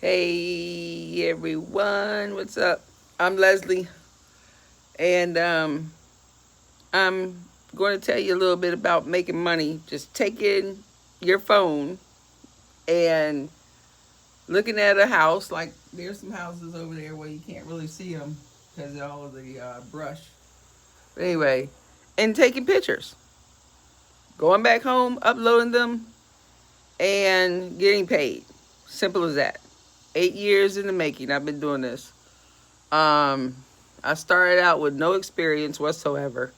Hey everyone, what's up? I'm Leslie, and I'm going to tell you a little bit about making money. Just taking your phone and looking at a house. Like there's some houses over there where you can't really see them because of all of the brush. But anyway, and taking pictures, going back home, uploading them, and getting paid. Simple as that. 8 years in the making. I've been doing this. Um, I started out with no experience whatsoever,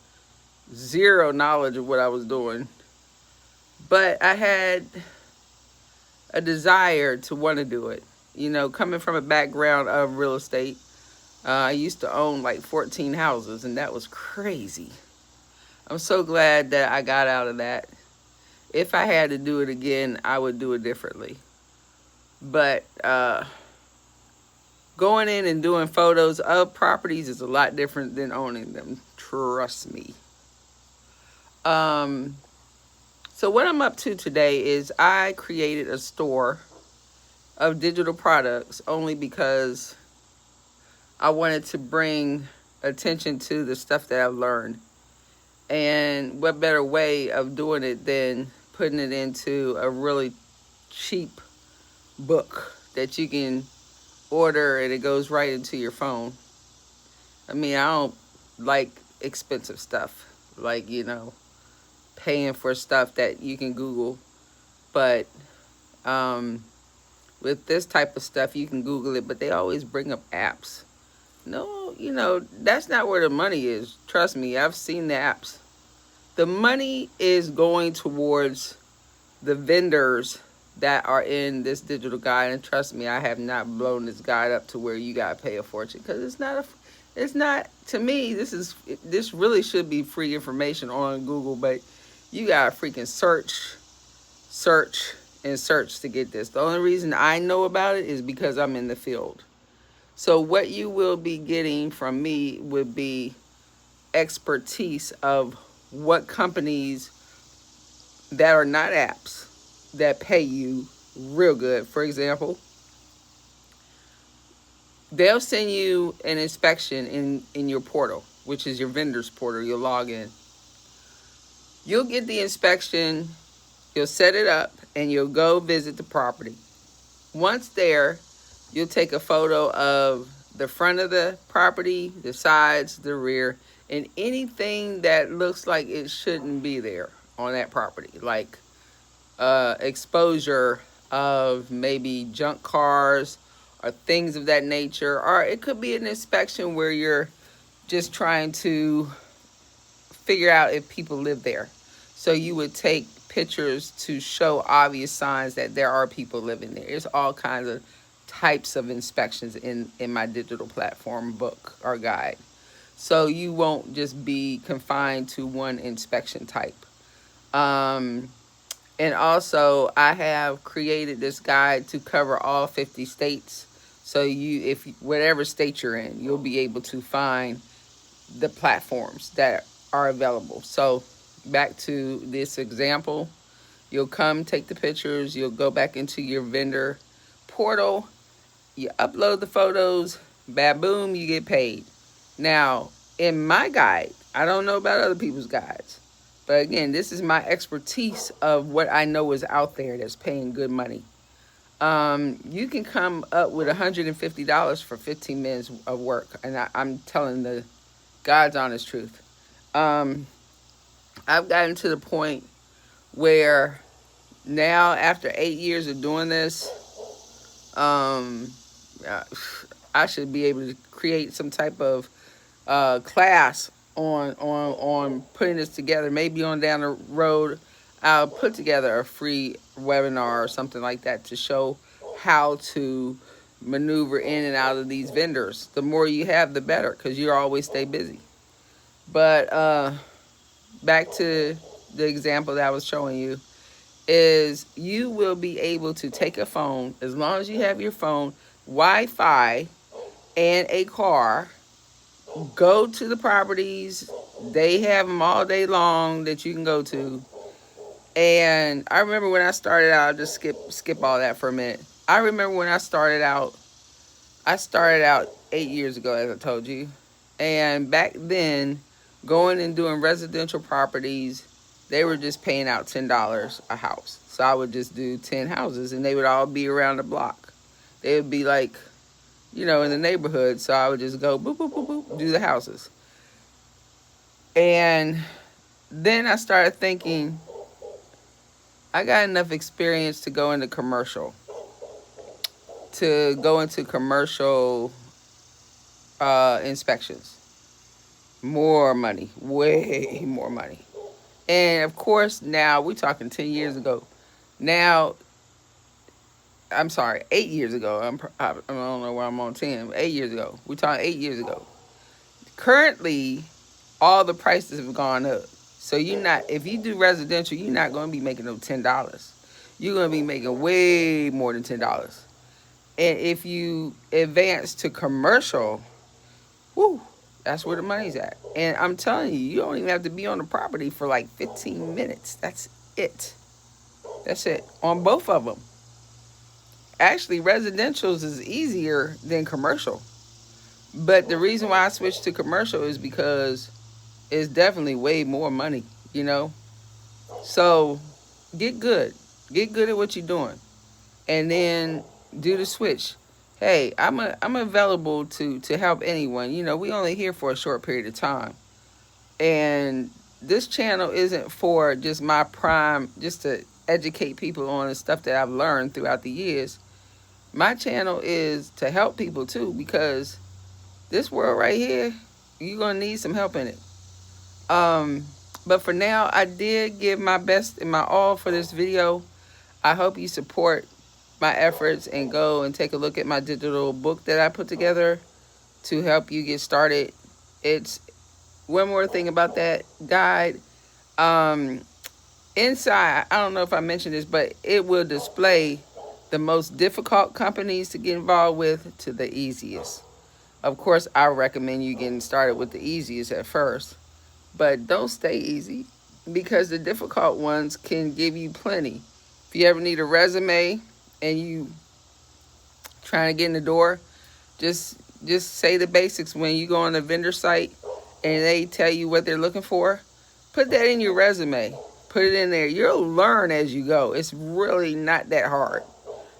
zero knowledge of what I was doing, but I had a desire to want to do it. You know, coming from a background of real estate, I used to own like 14 houses, and that was crazy. I'm so glad that I got out of that. If I had to do it again, I would do it differently. But going in and doing photos of properties is a lot different than owning them. Trust me. Um, so what I'm up to today is I created a store of digital products only because I wanted to bring attention to the stuff that I've learned. And what better way of doing it than putting it into a really cheap book that you can order and it goes right into your phone. I mean, I don't like expensive stuff, like, paying for stuff that you can Google. But um, with this type of stuff, you can Google it, but they always bring up apps. No, that's not where the money is. Trust me, I've seen the apps. The money is going towards the vendors that are in this digital guide. And trust me, I have not blown this guide up to where you got to pay a fortune, because it's not, to me, this really should be free information on Google, but you got to freaking search, and search to get this. The only reason I know about it is because I'm in the field. So what you will be getting from me would be expertise of what companies that are not apps that pay you real good. For example, they'll send you an inspection in your portal, which is your vendor's portal. You'll log in. You'll get the inspection, you'll set it up, and you'll go visit the property. Once there, you'll take a photo of the front of the property, the sides, the rear, and anything that looks like it shouldn't be there on that property, like exposure of maybe junk cars or things of that nature. Or it could be an inspection where you're just trying to figure out if people live there. So you would take pictures to show obvious signs that there are people living there. There's all kinds of types of inspections in my digital platform book or guide. So you won't just be confined to one inspection type. Um, and also, I have created this guide to cover all 50 states. So if whatever state you're in, you'll be able to find the platforms that are available. So back to this example, you'll come take the pictures, you'll go back into your vendor portal, you upload the photos, boom, you get paid. Now, in my guide, I don't know about other people's guides, but again, this is my expertise of what I know is out there that's paying good money. You can come up with $150 for 15 minutes of work, and I'm telling the God's honest truth. I've gotten to the point where now, after 8 years of doing this, um, I should be able to create some type of class on putting this together. Maybe on down the road, I'll put together a free webinar or something like that to show how to maneuver in and out of these vendors. The more you have, the better, because you always stay busy. But back to the example that I was showing you, is you will be able to take a phone, as long as you have your phone, Wi-Fi, and a car, go to the properties. They have them all day long that you can go to. And I remember when I started out, I'll just skip all that for a minute. I remember when I started out 8 years ago, as I told you. And back then, going and doing residential properties, they were just paying out $10 a house. So I would just do 10 houses and they would all be around the block. They would be like, in the neighborhood. So I would just go boop, boop, boop, boop, do the houses. And then I started thinking, I got enough experience to go into commercial. Inspections. More money, way more money. And of course, now we're talking 10 years ago. Now, I'm sorry, 8 years ago. I don't know where I'm on 10. 8 years ago. We're talking 8 years ago. Currently, all the prices have gone up. So if you do residential, you're not going to be making no $10. You're going to be making way more than $10. And if you advance to commercial, whoo, that's where the money's at. And I'm telling you, you don't even have to be on the property for like 15 minutes. That's it. That's it. On both of them. Actually, residentials is easier than commercial. But the reason why I switched to commercial is because it's definitely way more money, So get good. Get good at what you're doing. And then do the switch. Hey, I'm available to help anyone. We only here for a short period of time. And this channel isn't for just just to educate people on the stuff that I've learned throughout the years. My channel is to help people too, because this world right here, you're going to need some help in it. But for now, I did give my best and my all for this video. I hope you support my efforts and go and take a look at my digital book that I put together to help you get started. It's one more thing about that guide. Inside, I don't know if I mentioned this, but it will display the most difficult companies to get involved with to the easiest. Of course, I recommend you getting started with the easiest at first, but don't stay easy, because the difficult ones can give you plenty. If you ever need a resume and you trying to get in the door, just say the basics when you go on the vendor site and they tell you what they're looking for. Put that in your resume. Put it in there. You'll learn as you go. It's really not that hard.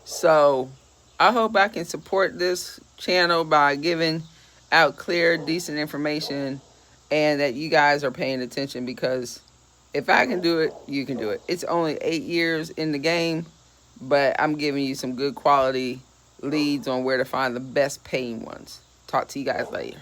So I hope I can support this channel by giving out clear, decent information, and that you guys are paying attention, because if I can do it, you can do it. It's only 8 years in the game, but I'm giving you some good quality leads on where to find the best paying ones. Talk to you guys later.